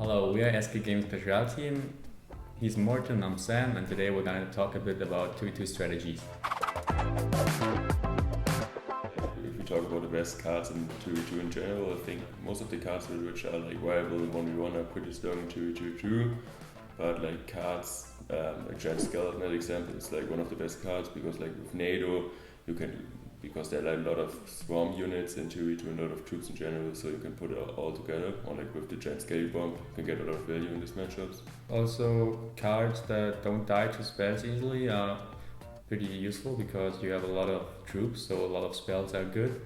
Hello, we are SK Games Clash Royale team. He's Morten, I'm Sam, and today we're going to talk a bit about 2v2 strategies. If we talk about the best cards in 2v2 in general, I think most of the cards which are like viable in 1v1 are pretty strong in 2v2 too. But like cards, like Giant Skeleton, for example, is like one of the best cards because like with NATO, you can, because there are like a lot of swarm units in 2v2 and a lot of troops in general, so you can put it all together. Or like with the Giant Scale Bomb, you can get a lot of value in these matchups. Also, cards that don't die to spells easily are pretty useful because you have a lot of troops, so a lot of spells are good.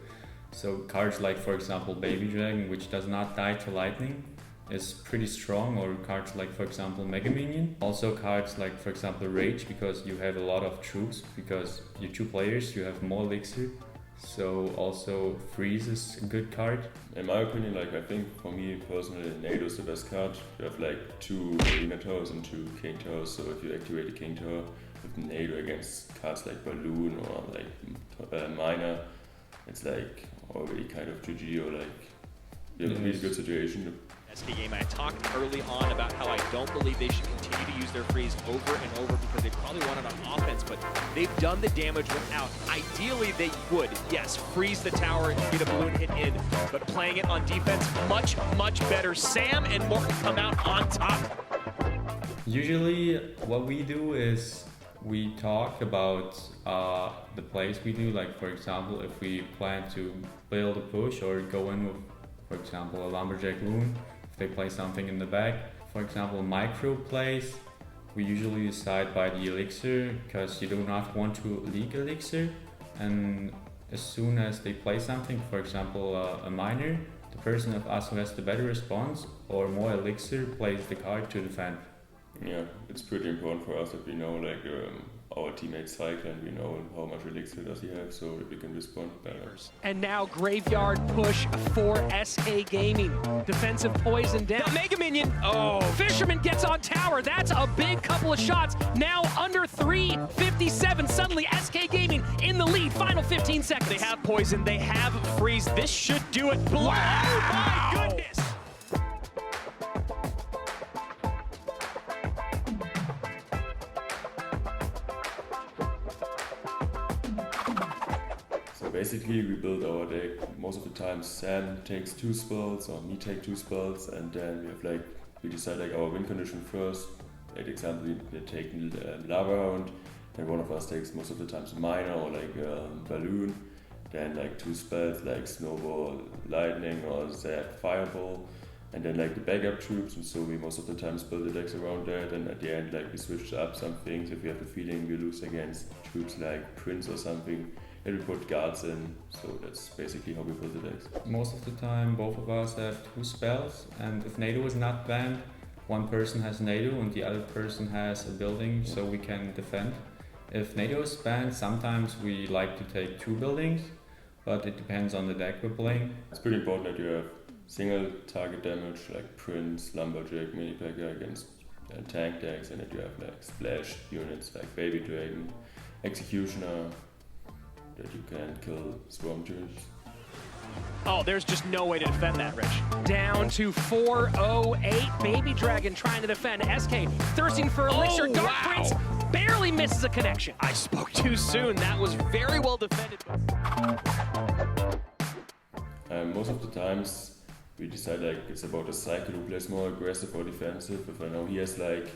So cards like, for example, Baby Dragon, which does not die to lightning, is pretty strong, or cards like, for example, Mega Minion. Also cards like, for example, Rage, because you have a lot of troops, because you're two players, you have more elixir. So also Freeze is a good card. In my opinion, like I think for me personally, NATO is the best card. You have like 2 Arena Towers and 2 King Towers, so if you activate the King Tower with NATO against cards like Balloon or like Miner, it's like already kind of GG, or like you have a really good situation. SK game, I talked early on about how I don't believe they should continue to use their freeze over and over because they probably want it on offense, but they've done the damage without. Ideally, they would, yes, freeze the tower and get a balloon hit in, but playing it on defense, much, much better. Sam and Morten come out on top. Usually, what we do is we talk about the plays we do. Like, for example, if we plan to build a push or go in with, for example, a Lumberjack Loon, they play something in the back. For example, micro plays, we usually decide by the elixir because you do not want to leak elixir. And as soon as they play something, for example, a miner, the person of us who has the better response or more elixir plays the card to defend. Yeah, it's pretty important for us that we know like our teammate's cycle and we know how much elixir does he have, so that we can respond better. And now graveyard push for SK Gaming. Defensive poison down. The Mega Minion. Oh, Fisherman gets on tower. That's a big couple of shots. Now under 3:57. Suddenly SK Gaming in the lead. Final 15 seconds. They have poison. They have freeze. This should do it. Wow. Oh my goodness. Basically, we build our deck. Most of the time, Sam takes 2 spells or me take 2 spells, and then we have like we decide like our win condition first. Like example, we take lava round, then one of us takes most of the times miner or like balloon, then like 2 spells like snowball, lightning, or zap, fireball, and then like the backup troops. And so we most of the times build the decks around that. And at the end, like we switch up some things. If we have the feeling we lose against troops like Prince or something, and we put guards in, so that's basically how we build the decks. Most of the time, both of us have 2 spells, and if NATO is not banned, one person has NATO and the other person has a building, so we can defend. If NATO is banned, sometimes we like to take 2 buildings, but it depends on the deck we're playing. It's pretty important that you have single target damage like Prince, Lumberjack, Mini Packer against tank decks, and that you have like splash units like Baby Dragon, Executioner, that you can kill swarm units. Oh, there's just no way to defend that, Rich. Down to 408. Baby Dragon trying to defend. SK thirsting for elixir. Oh, Dark wow. Prince barely misses a connection. I spoke too soon. That was very well defended. Most of the times we decide like it's about a cycle who plays more aggressive or defensive. If I know he has like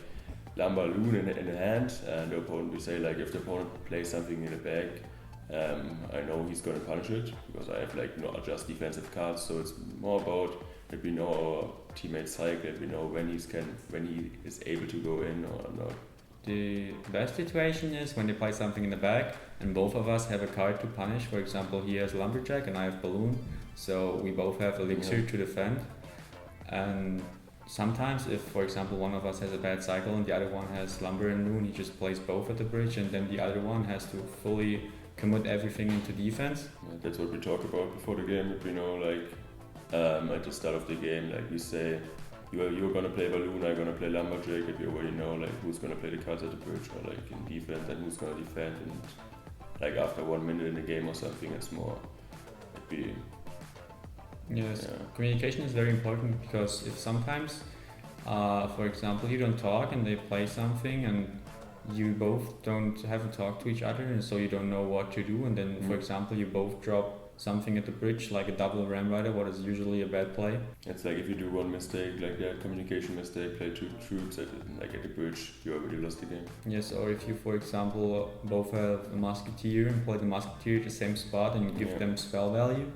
Lumber Loon in the hand, and the opponent, we say like if the opponent plays something in the back, I know he's going to punish it because I have like not just defensive cards, so it's more about that we know our teammate's cycle, that we know when he is able to go in or not. The best situation is when they play something in the back and both of us have a card to punish. For example, he has Lumberjack and I have Balloon, so we both have elixir to defend. And sometimes if, for example, one of us has a bad cycle and the other one has Lumber and Loon, he just plays both at the bridge, and then the other one has to fully commit everything into defense. Yeah, that's what we talk about before the game. That we know like at the start of the game, like we say you're gonna play Balloon, I'm gonna play Lumberjack, and we already know like who's gonna play the cards at the bridge or like in defense and who's gonna defend. And like after 1 minute in the game or something, it's more like Yes, communication is very important because if sometimes for example, you don't talk and they play something and you both haven't talked to each other, and so you don't know what to do, and then for example you both drop something at the bridge like a double ram rider, what is usually a bad play. It's like if you do one mistake, like that communication mistake, play two troops at the bridge, you already lost the game. Yes, or if you, for example, both have a musketeer and play the musketeer at the same spot and you give them spell value.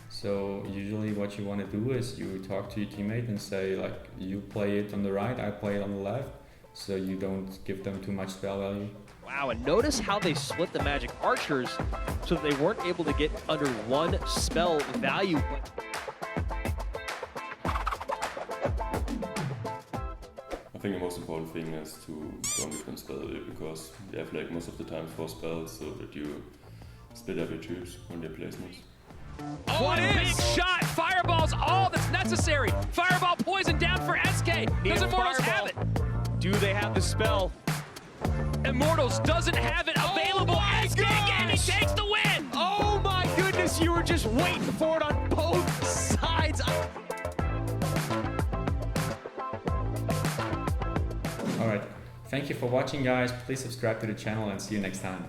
So usually what you want to do is you talk to your teammate and say like, you play it on the right, I play it on the left, so you don't give them too much spell value. Wow, and notice how they split the magic archers so that they weren't able to get under one spell value. I think the most important thing is to don't give them spell value, because they have like most of the time 4 spells, so that you split up your troops on their placements. Oh, what a big shot! Fireball's all that's necessary. Fireball poison down for SK. Does Immortals have it? Do they have the spell? Immortals doesn't have it available. SK Gaming takes the win! Oh my goodness, you were just waiting for it on both sides. Alright, thank you for watching guys, please subscribe to the channel and see you next time.